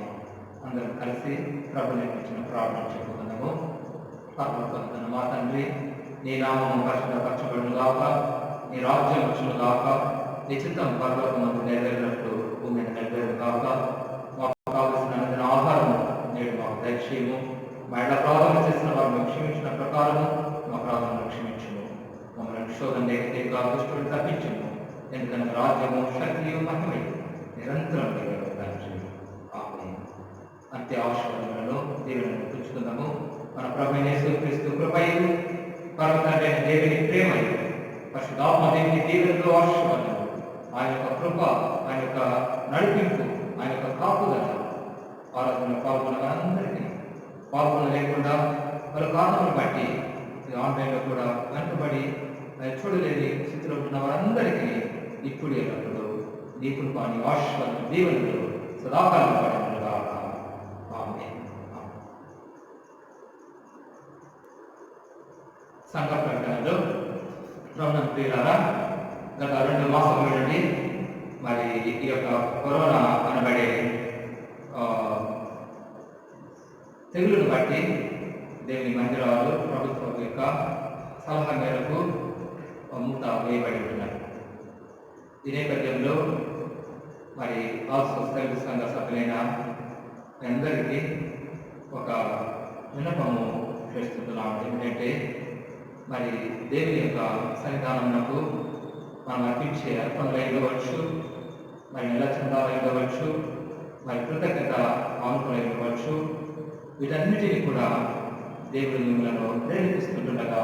అందరం కలిసి ప్రభు నేర్పించిన ప్రార్థన చెప్పుకుందాము. పరలోకమందున్న మా తండ్రి, నీ నామము పరిశుద్ధపరచబడును గాక, నీ రాజ్యం వచ్చును గాక, నీ చిత్తం పరలోకమందు నెరవేరినట్లు భూమి మీద నెరవేరును గాక. మాకు కావలసిన అనుదిన ఆహారము నేడు మాకు దయచేయము. మా ఇళ్ళ ప్రార్థన చేసిన వారు మేము క్షమించిన ప్రకారము మా ప్రార్థనలు క్షమించుము. మమ్మల్ని శోధన లేక దుష్టులు తప్పించుము. ఎందుకంటే రాజ్యము, శక్తియు, మహిమయు నిరంతరం తండ్రి. ఆమేన్. అంత్య ఆశీర్వాదములను దేవుని పుచ్చుకుందాము. మన ప్రభువైన యేసుక్రీస్తు కృపయు, పరమ తండ్రి అయిన దేవుని ప్రేమయు, పరిశుద్ధాత్మ దేవుని దీవెనలు, ఆశీర్వాదము, ఆయన యొక్క కృప, ఆయన యొక్క నడిపింపు, ఆయన యొక్క కాపుదల ఆరాధనలో పాల్గొన్న వారందరికీ, పాల్గొనలేకుండా వాళ్ళ కారణాలను బట్టి ఆన్లైన్లో కూడా వెనుకబడి చూడలేని స్థితిలో ఉన్న వారందరికీ ఇప్పుడు ఎల్లప్పుడూ నీ కృప, నీ ఆశీర్వాదం, దీవెనలు సదాకాలం పడనుగా. ఆమేన్. సంఘ ప్రకటనలో ప్రభుత్వ ప్రియులారా, గత 2 మాసాల నుండి మరి ఈ యొక్క కరోనా అనబడే తెగులును బట్టి దేవుని మందిరాలు ప్రభుత్వం యొక్క సలహా మేరకు మూత వేయబడి ఉన్నాయి. ఈ నేపథ్యంలో మరి ఆల్సో తెలుగు సంఘ సభ్యులైన అందరికీ ఒక విన్నపము చేస్తున్నాం. ఏంటంటే మరి దేవుని యొక్క సన్నిధానమునకు మనం అర్పించే అర్పణలు ఇవ్వచ్చు, మరి నెల చందాలు ఇవ్వచ్చు, మరి కృతజ్ఞత ఆనుకుని ఇవ్వచ్చు. వీటన్నిటిని కూడా దేవుడు మిమ్మల్ని ప్రేరేపిస్తుండగా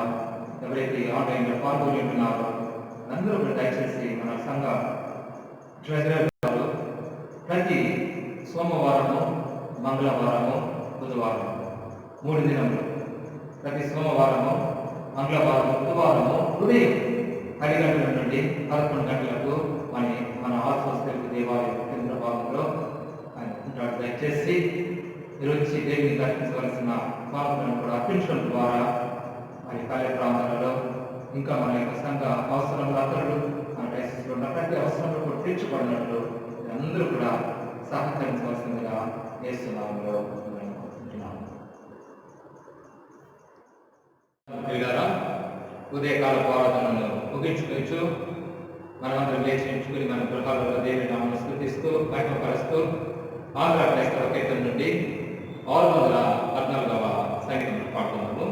ఎవరైతే ఆన్లైన్లో పాల్గొని ఉంటున్నారో అందరూ కూడా దయచేసి మన సంఘ ట్రెజరర్ గారు ప్రతి సోమవారము, మంగళవారము, బుధవారం 3 దినములు ప్రతి సోమవారము, మంగళవారము, బుధవారము ఉదయం 10 గంటల నుండి 11 గంటలకు మన ఆశ్వస్తు దేవాలయం కేంద్ర భాగంలో ఆయన ఉంటాడు. దయచేసి మీరు వచ్చి దేవుని దర్శించవలసిన పాత్రలను కూడా అర్పించడం ద్వారా మరి పల్లె ప్రాంతాలలో ఇంకా మన యొక్క సంఘ అవసరములు అతరులు మన డైసిస్లో ఉన్న ప్రతి అవసరంలో కూడా తీర్చబడినట్లు అందరూ కూడా సహకరించవలసిందిగా చేస్తున్నాము. ఉదయకాల ఆరాధనను ముగించుకోవచ్చు. మనమందరం లేచి ఎంచుకుని మన గృహాలలో దేవుని నామమును స్తుతిస్తూ మహిమపరుస్తూ ఆంధ్ర క్రైస్తవ కీర్తన నుండి 614వ సంగీతం పాడుతున్నాము.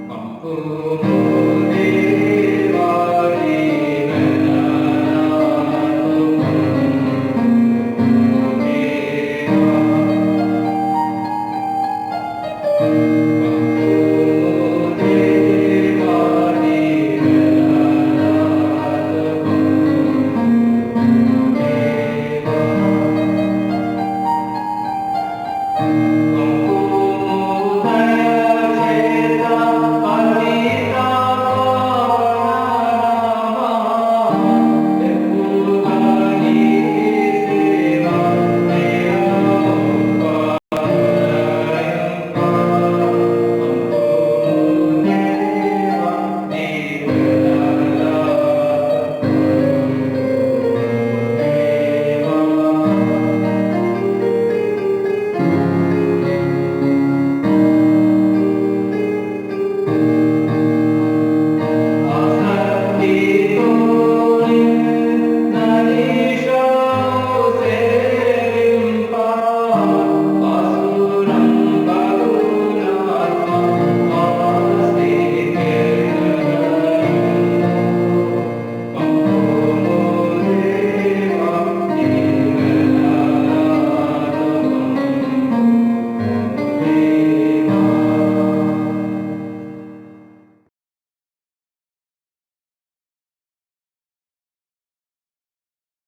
పంపు